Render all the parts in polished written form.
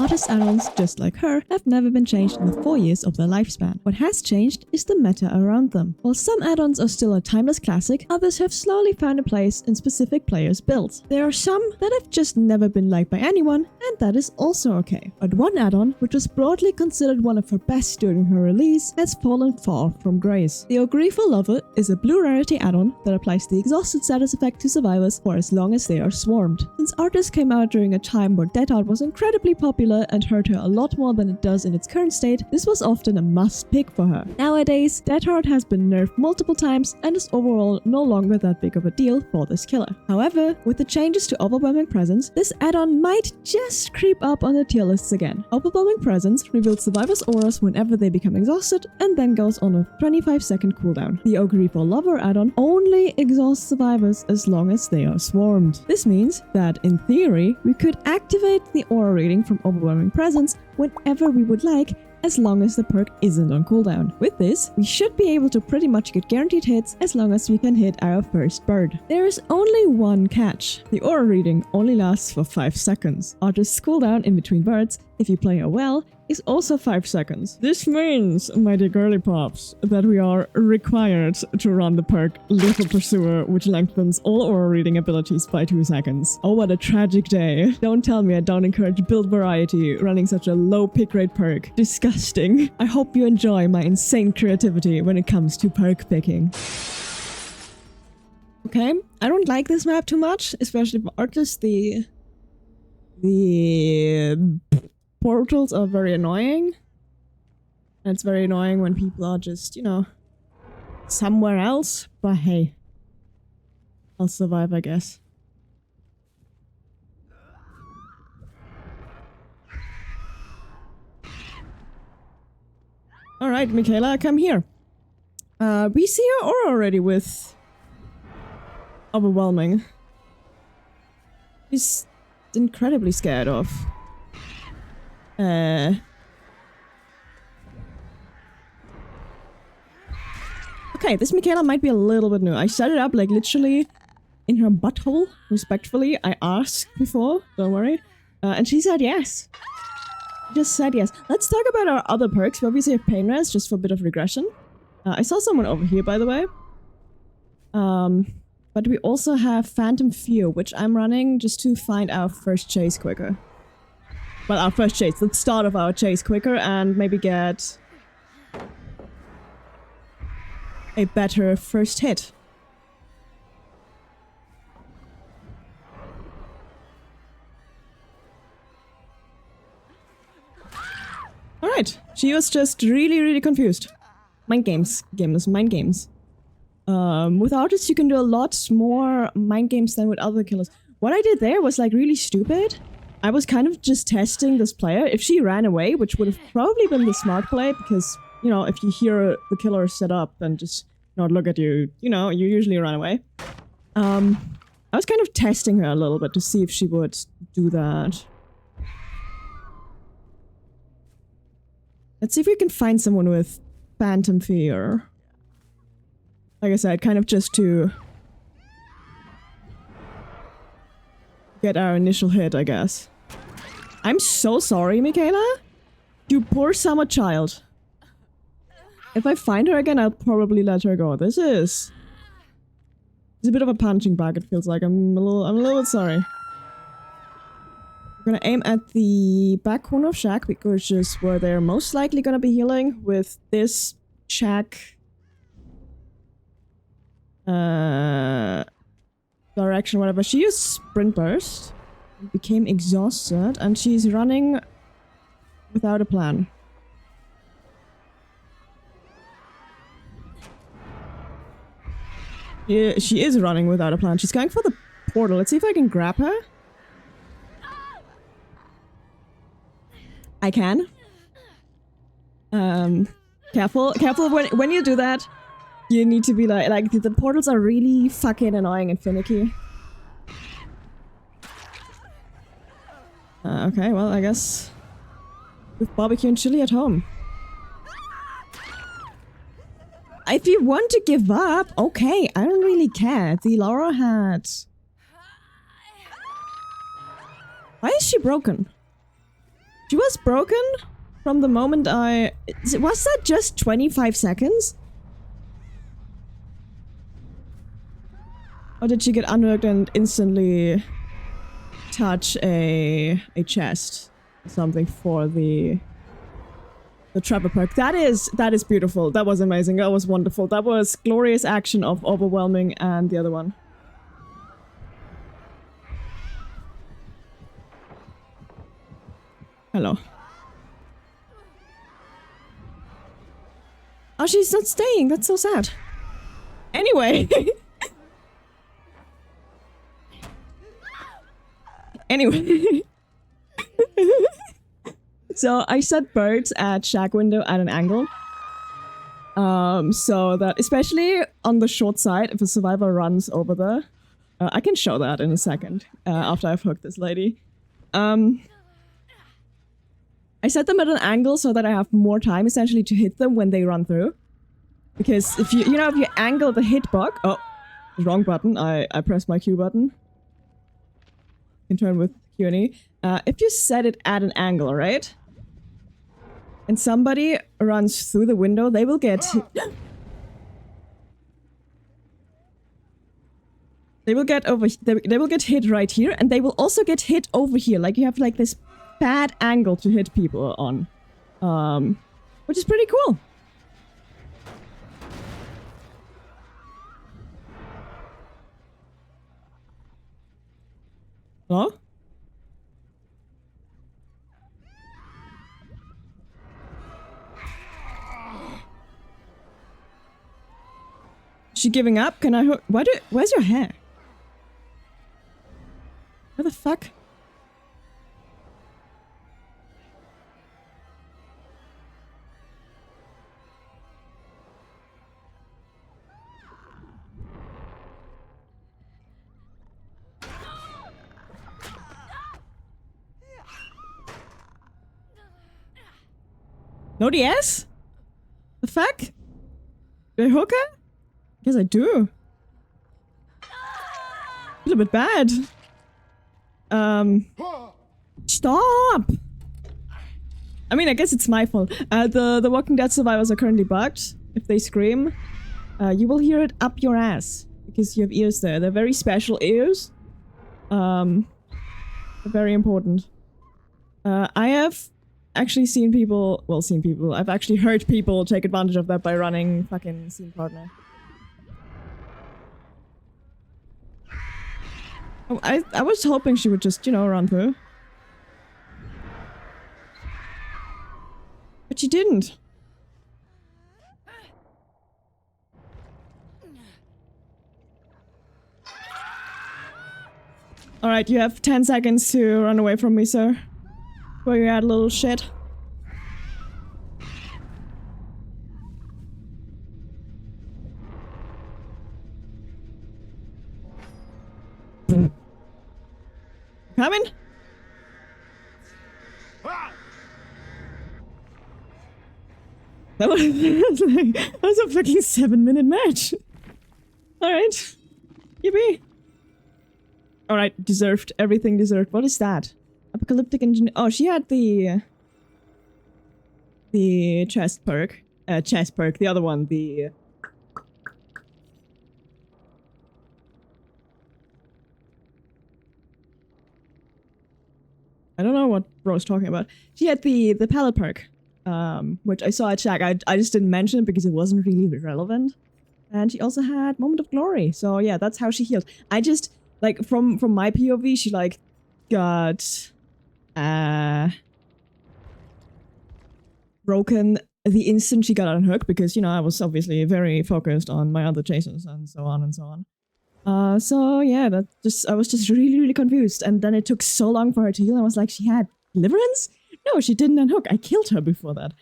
Artist add-ons, just like her, have never been changed in the 4 years of their lifespan. What has changed is the meta around them. While some add-ons are still a timeless classic, others have slowly found a place in specific players' builds. There are some that have just never been liked by anyone, and that is also okay. But one add-on, which was broadly considered one of her best during her release, has fallen far from grace. The therefor Lover is a blue rarity add-on that applies the exhausted status effect to survivors for as long as they are swarmed. Since Artist came out during a time where Dead Art was incredibly popular and hurt her a lot more than it does in its current state, this was often a must pick for her. Nowadays, Dead Art has been nerfed multiple times and is overall no longer that big of a deal for this killer. However, with the changes to Overwhelming Presence, this add-on might just creep up on the tier lists again. Overwhelming Presence reveals survivors' auras whenever they become exhausted and then goes on a 25-second cooldown. The therefor Lover add-on only exhausts survivors as long as they are swarmed. This means that, in theory, we could activate the aura reading from Overwhelming Presence whenever we would like, as long as the perk isn't on cooldown. With this, we should be able to pretty much get guaranteed hits as long as we can hit our first bird. There is only one catch. The aura reading only lasts for 5 seconds. Artist's cooldown in between birds, if you play her well, is also 5 seconds. This means, my dear girly pops, that we are required to run the perk Lethal Pursuer, which lengthens all aura reading abilities by 2 seconds. Oh, what a tragic day. Don't tell me I don't encourage build variety running such a low pick rate perk. Disgusting. I hope you enjoy my insane creativity when it comes to perk picking. Okay, I don't like this map too much, especially for Artists. The portals are very annoying. And it's very annoying when people are just, you know, somewhere else. But hey, I'll survive, I guess. Alright, Michaela, come here. We see her aura already with Overwhelming. She's incredibly scared of okay, this Michaela might be a little bit new. I set it up like literally in her butthole, respectfully. I asked before, don't worry. And she said yes. She just said yes. Let's talk about our other perks. We obviously have Pain Res, just for a bit of regression. I saw someone over here, by the way. But we also have Phantom Fear, which I'm running just to find our first chase quicker. Well, our first chase, the start of our chase quicker, and maybe get a better first hit. Alright, she was just really confused. Mind games. Gameless mind games. With Artists, you can do a lot more mind games than with other killers. What I did there was like really stupid. I was kind of just testing this player. If she ran away, which would have probably been the smart play, because, you know, if you hear the killer set up and just not look at you, you know, you usually run away. I was kind of testing her a little bit to see if she would do that. Let's see if we can find someone with Phantom Fear. Like I said, kind of just to get our initial hit, I guess. I'm so sorry, Michaela. You poor summer child. If I find her again, I'll probably let her go. This is... It's a bit of a punching bag, it feels like. I'm a little bit sorry. We're gonna aim at the back corner of Shack, which is where they're most likely gonna be healing with this Shack direction, whatever. She used Sprint Burst, became exhausted, and she's running without a plan. Yeah, she is running without a plan. She's going for the portal. Let's see if I can grab her. I can. Careful when you do that. You need to be like the portals are really fucking annoying and finicky. Okay, well, I guess with barbecue and chili at home. If you want to give up, okay, I don't really care. The Laura hat. Why is she broken? She was broken from the moment I... Was that just 25 seconds? Or did she get unhooked and instantly touch a chest? Something for the trapper perk. That is beautiful. That was amazing. That was wonderful. That was glorious action of overwhelming and the other one. Hello. Oh, she's not staying. That's so sad. Anyway. Anyway. So I set birds at shack window at an angle. So that, especially on the short side, if a survivor runs over there, I can show that in a second, after I've hooked this lady. I set them at an angle so that I have more time, essentially, to hit them when they run through. Because if you know, if you angle the hitbox... Oh, wrong button. I pressed my Q button. You can turn with Q and E. If you set it at an angle, right? And somebody runs through the window, they will get... They will get over... They will get hit right here, and they will also get hit over here. Like, you have, like, this bad angle to hit people on. Which is pretty cool. Hello? She giving up? Can I hook? Where's your hair? Where the fuck? No DS? The fuck? Do I hook her? Yes, I do. A little bit bad. Stop! I mean, I guess it's my fault. The Walking Dead survivors are currently bugged. If they scream, you will hear it up your ass. Because you have ears there. They're very special ears. They're very important. I have actually seen people... Well, seen people. I've actually heard people take advantage of that by running fucking scene partner. Oh, I was hoping she would just, you know, run through. But she didn't. Alright, you have 10 seconds to run away from me, sir. Where you at, little shit? Coming? That was a fucking 7-minute match. Alright. Yippee. Alright, deserved. Everything deserved. What is that? Apocalyptic engineer. Oh, she had the chest perk. Chest perk. The other one, the... I don't know what Bro's talking about. She had the pallet perk, which I saw at Shack. I just didn't mention it because it wasn't really relevant. And she also had Moment of Glory. So yeah, that's how she healed. I just, like, from my POV, she, like, got... broken the instant she got unhooked because, you know, I was obviously very focused on my other chases and so on and so on. So yeah, I was just really, really confused. And then it took so long for her to heal. I was like, she had deliverance? No, she didn't unhook. I killed her before that.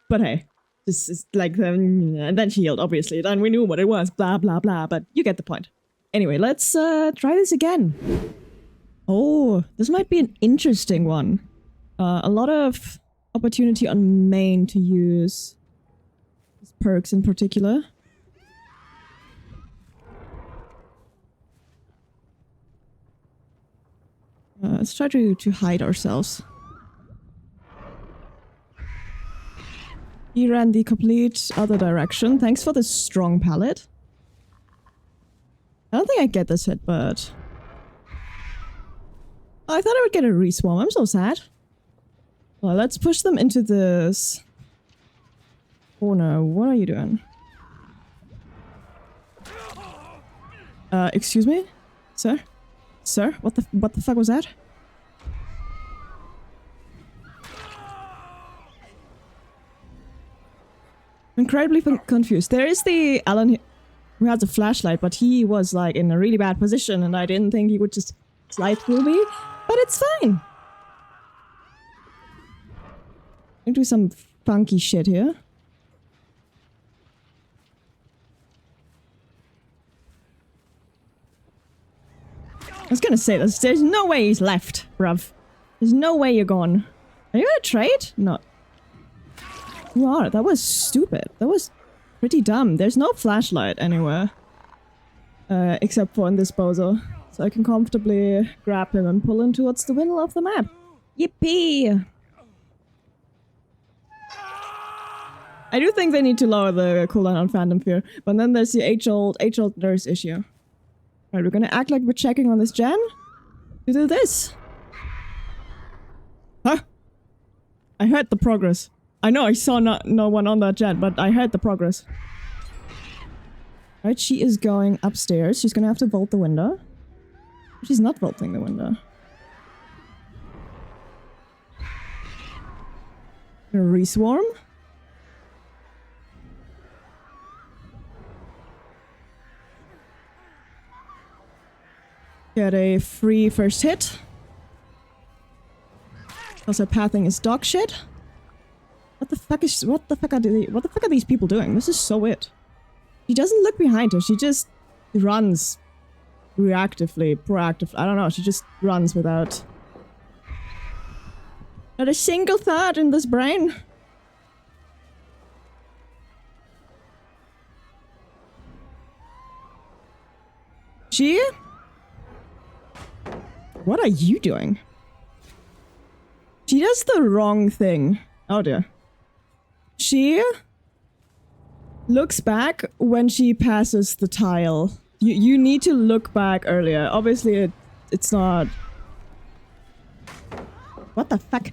But hey, this is like, and then she healed, obviously. Then we knew what it was, blah, blah, blah. But you get the point. Anyway, let's try this again. Oh, this might be an interesting one. A lot of opportunity on main to use these perks in particular. Let's try to hide ourselves. He ran the complete other direction. Thanks for the strong pallet. I don't think I get this hit, but... Oh, I thought I would get a reswarm. I'm so sad. Well, let's push them into this... corner. What are you doing? Excuse me? Sir? Sir? What the fuck was that? Incredibly confused. There is the Alan who has a flashlight, but he was like in a really bad position and I didn't think he would just slide through me. But it's fine. I'm do some funky shit here. I was gonna say this. There's no way he's left, bruv. There's no way you're gone. Are you gonna trade? No. You are. That was stupid. That was pretty dumb. There's no flashlight anywhere. Except for in this bozo. So I can comfortably grab him and pull him towards the middle of the map. Yippee! I do think they need to lower the cooldown on Phantom Fear. But then there's the age-old nurse issue. Right, we're gonna act like we're checking on this gen. To do this. Huh? I heard the progress. I know I saw no one on that gen, but I heard the progress. Right, she is going upstairs. She's gonna have to vault the window. She's not vaulting the window. A reswarm. Get a free first hit. Also, pathing is dog shit. What the fuck are these people doing? This is so weird. She doesn't look behind her. She just runs proactively. I don't know. She just runs without not a single thought in this brain. She? What are you doing? She does the wrong thing. Oh dear. She looks back when she passes the tile. You need to look back earlier. Obviously it's not... What the fuck?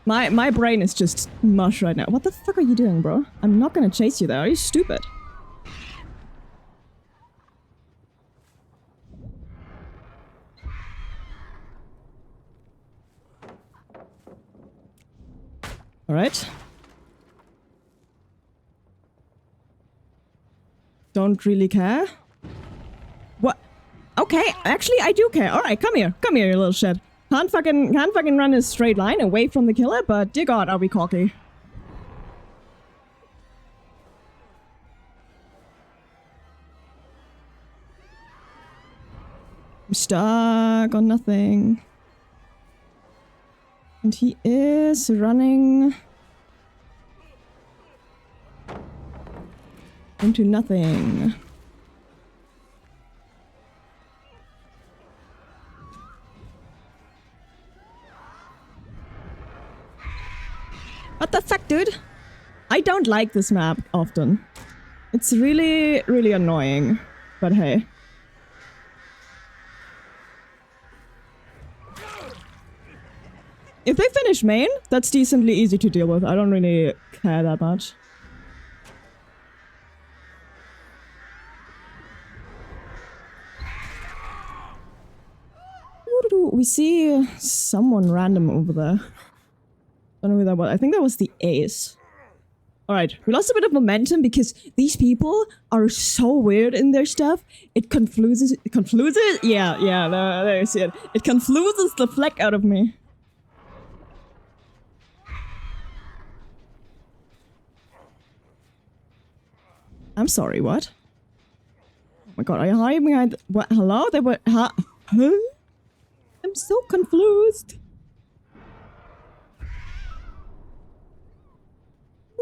My brain is just mush right now. What the fuck are you doing, bro? I'm not gonna chase you there. Are you stupid? Alright. Don't really care. What? Okay, actually I do care. Alright, come here. Come here, you little shit. Can't fucking run a straight line away from the killer, but dear god, I'll be cocky. I'm stuck on nothing. And he is running into nothing. What the fuck, dude? I don't like this map often. It's really, really annoying. But hey. If they finish main, that's decently easy to deal with. I don't really care that much. We see someone random over there. Don't know who that was. I think that was the ace. Alright, we lost a bit of momentum because these people are so weird in their stuff. It confuses... Yeah, there you see it. It confuses the fleck out of me. I'm sorry, what? Oh my god, are you hiding behind... What? Hello? They were... Huh? I'm so confused.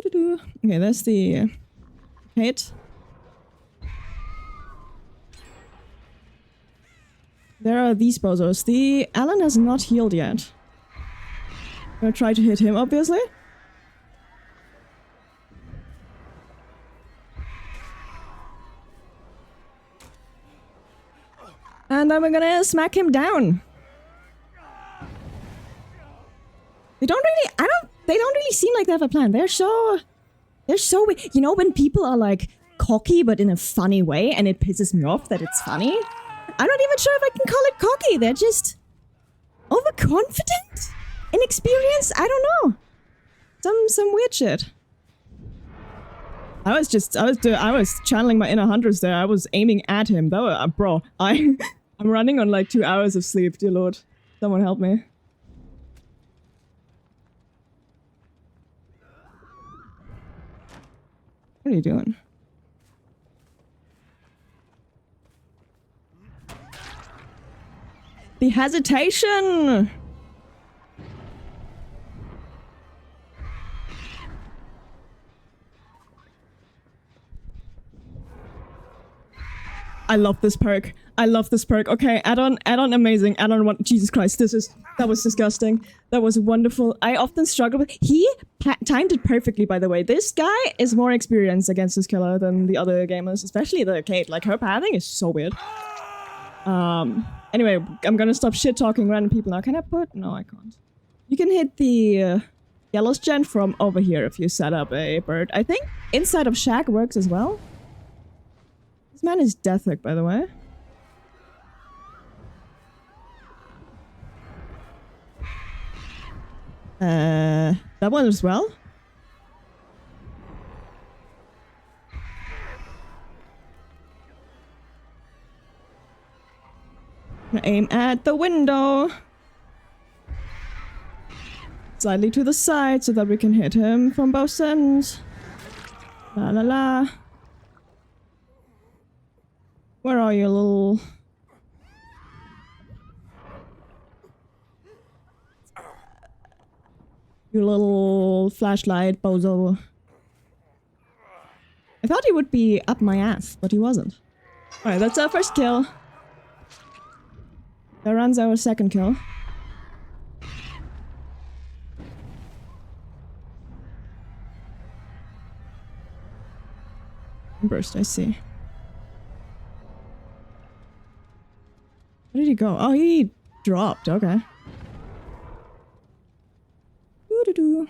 Okay, that's the hit. There are these bozos. The Alan has not healed yet. I'm gonna try to hit him, obviously. and then we're gonna smack him down. They don't really seem like they have a plan. They're so you know, when people are like cocky but in a funny way, and it pisses me off that it's funny. I'm not even sure if I can call it cocky. They're just overconfident, inexperienced. I don't know. Some weird shit. I was channeling my inner hunters there. I was aiming at him. That was, bro, I'm running on like 2 hours of sleep. Dear Lord, someone help me. What are you doing? The hesitation! I love this perk. I love this perk. Okay, Addon, amazing. Addon, Jesus Christ, that was disgusting. That was wonderful. I often struggle with, he timed it perfectly, by the way. This guy is more experienced against this killer than the other gamers, especially the Kate. Like, her pathing is so weird. Anyway, I'm gonna stop shit-talking random people now. Can I put? No, I can't. You can hit the yellow gen from over here if you set up a bird. I think inside of shack works as well. This man is deathhook, by the way. That one as well? I'm gonna aim at the window. Slightly to the side so that we can hit him from both ends. La la la. Where are you, little... You little flashlight bozo. I thought he would be up my ass, but he wasn't. Alright, that's our first kill. That runs our second kill. Burst, I see. Where did he go? Oh, he dropped. Okay. Doo-doo-doo.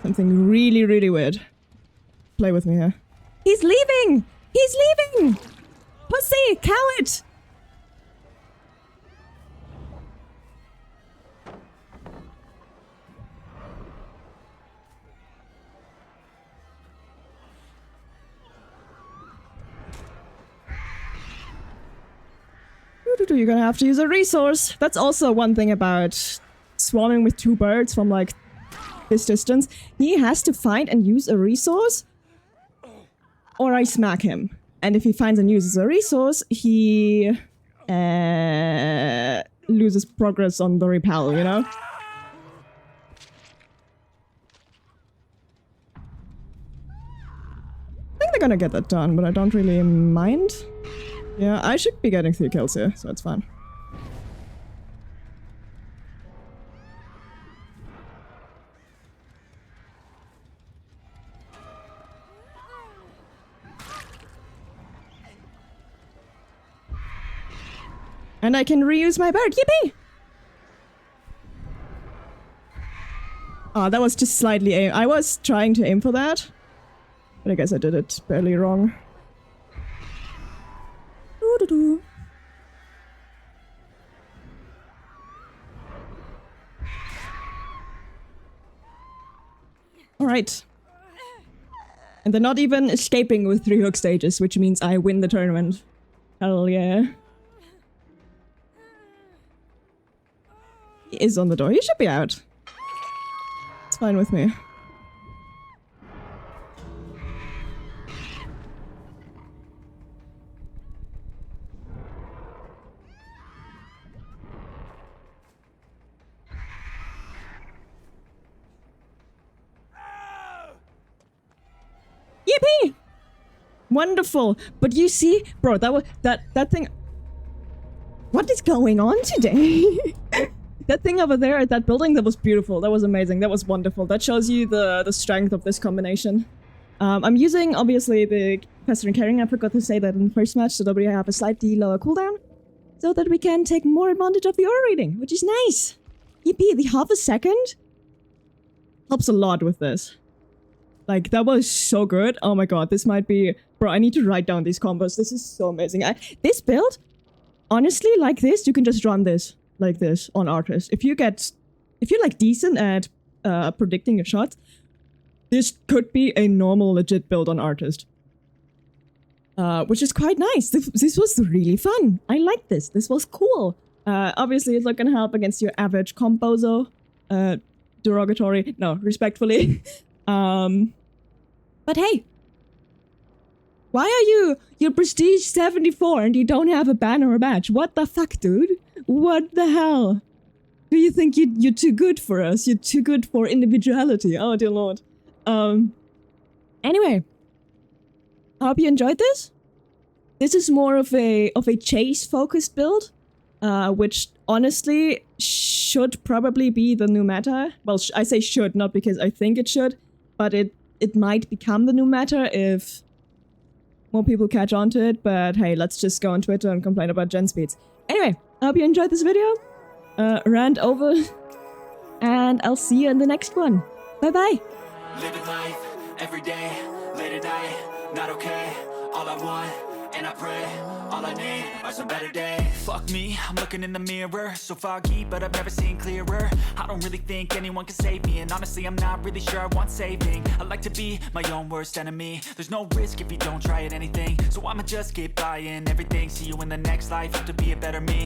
Something really, really weird. Play with me here. He's leaving! He's leaving! Pussy! Coward! You're gonna have to use a resource. That's also one thing about swarming with 2 birds from like this distance. He has to find and use a resource, or I smack him. And if he finds and uses a resource, he loses progress on the repel, you know? I think they're gonna get that done, but I don't really mind. Yeah, I should be getting 3 kills here, so it's fine. And I can reuse my bird, yippee! Oh, that was just slightly aim. I was trying to aim for that, but I guess I did it barely wrong. Doo-doo-doo. Alright. And they're not even escaping with 3 hook stages, which means I win the tournament. Hell yeah. He is on the door. He should be out. It's fine with me. Yippee! Wonderful. But you see, bro, that thing. What is going on today? That thing over there at that building, that was beautiful. That was amazing. That was wonderful. That shows you the strength of this combination. I'm using, obviously, the Caster and Carrying, I forgot to say that in the first match, so that we have a slightly lower cooldown, so that we can take more advantage of the aura reading, which is nice. Yippee, the half a second helps a lot with this. Like, that was so good. Oh my god, this might be... Bro, I need to write down these combos. This is so amazing. This build, honestly, like this, you can just run this like this on Artist. If you're like decent at predicting your shots, this could be a normal legit build on Artist. Which is quite nice. This was really fun. I like this. This was cool. Obviously, it's not gonna help against your average composer. Derogatory. No, respectfully. But hey. Why are you're prestige 74 and you don't have a banner or a badge? What the fuck, dude? What the hell? Do you think you're too good for us? You're too good for individuality. Oh, dear lord. Anyway. I hope you enjoyed this. This is more of a chase-focused build, which honestly should probably be the new meta. Well, I say should, not because I think it should, but it might become the new meta if more people catch on to it. But hey, let's just go on Twitter and complain about gen speeds. Anyway, I hope you enjoyed this video. Rant over, and I'll see you in the next one. Bye-bye. Living life every day, late at night, not okay. All I want, and I pray, all I need are some better days. Fuck me, I'm looking in the mirror, so foggy, but I've never seen clearer. I don't really think anyone can save me, and honestly I'm not really sure I want saving. I like to be my own worst enemy. There's no risk if you don't try at anything, so I'ma just keep buying everything. See you in the next life, have to be a better me.